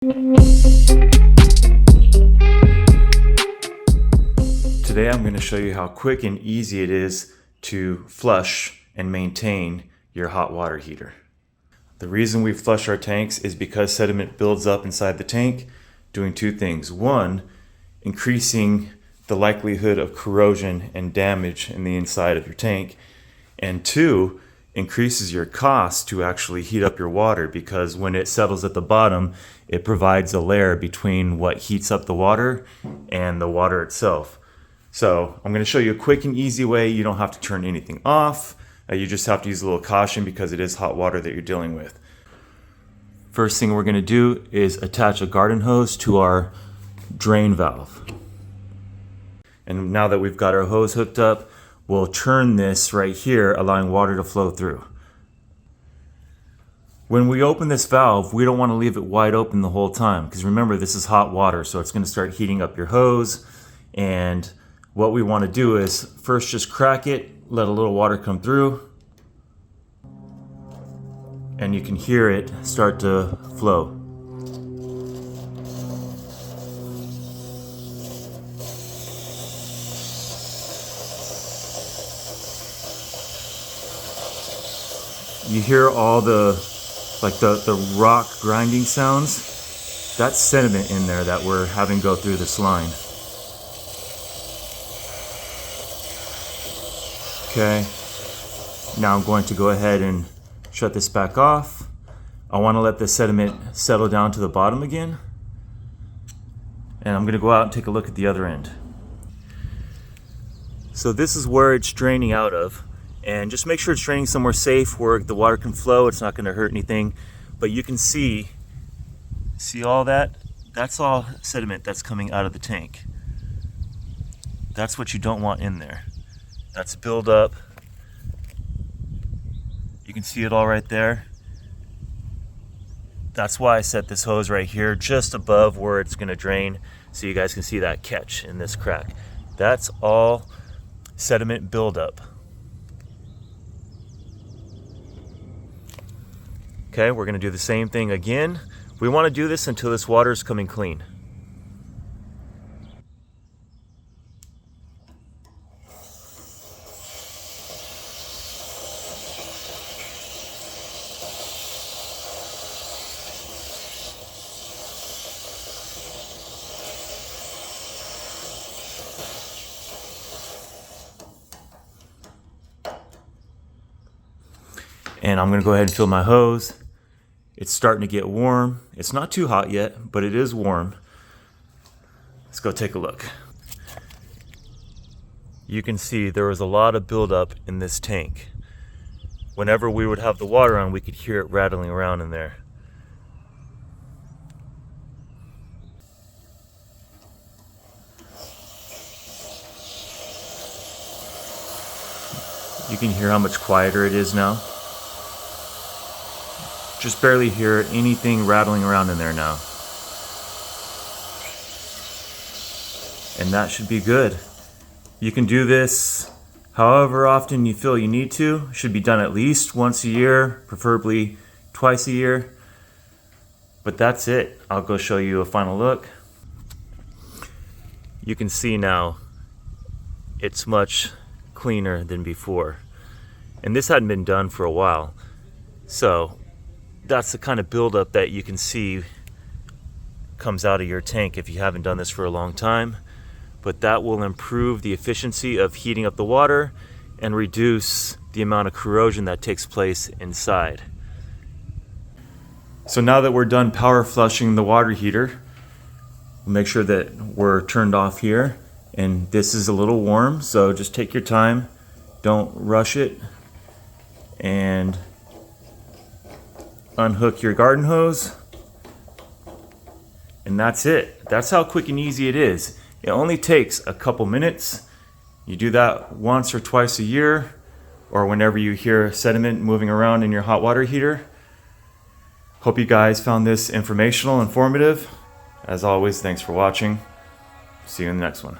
Today I'm going to show you how quick and easy it is to flush and maintain your hot water heater. The reason we flush our tanks is because sediment builds up inside the tank, doing two things. One, increasing the likelihood of corrosion and damage in the inside of your tank. And two, increases your cost to actually heat up your water, because when it settles at the bottom, it provides a layer between what heats up the water and the water itself. So I'm going to show you a quick and easy way. You don't have to turn anything off. You just have to use a little caution because it is hot water that you're dealing with. First thing we're going to do is attach a garden hose to our drain valve. And now that we've got our hose hooked up, we'll turn this right here, allowing water to flow through. When we open this valve, we don't want to leave it wide open the whole time, because remember, this is hot water, so it's going to start heating up your hose. And what we want to do is first just crack it, let a little water come through, and you can hear it start to flow. You hear all the rock grinding sounds? That's sediment in there that we're having go through this line. Okay, now I'm going to go ahead and shut this back off. I want to let the sediment settle down to the bottom again. And I'm going to go out and take a look at the other end. So this is where it's draining out of. And just make sure it's draining somewhere safe where the water can flow. It's not going to hurt anything. But you can see all that? That's all sediment that's coming out of the tank. That's what you don't want in there. That's buildup. You can see it all right there. That's why I set this hose right here just above where it's going to drain, so you guys can see that catch in this crack. That's all sediment buildup. Okay, we're going to do the same thing again. We want to do this until this water is coming clean. And I'm going to go ahead and fill my hose. It's starting to get warm. It's not too hot yet, but it is warm. Let's go take a look. You can see there was a lot of buildup in this tank. Whenever we would have the water on, we could hear it rattling around in there. You can hear how much quieter it is now. Just barely hear anything rattling around in there now. And that should be good. You can do this however often you feel you need to. It should be done at least once a year, preferably twice a year. But that's it. I'll go show you a final look. You can see now it's much cleaner than before. And this hadn't been done for a while. So that's the kind of buildup that you can see comes out of your tank if you haven't done this for a long time. But that will improve the efficiency of heating up the water and reduce the amount of corrosion that takes place inside. So now that we're done power flushing the water heater, we'll make sure that we're turned off here. And this is a little warm, so just take your time. Don't rush it. And unhook your garden hose, and that's it. That's how quick and easy it is. It only takes a couple minutes. You do that once or twice a year, or whenever you hear sediment moving around in your hot water heater. Hope you guys found this informational, informative. As always, thanks for watching. See you in the next one.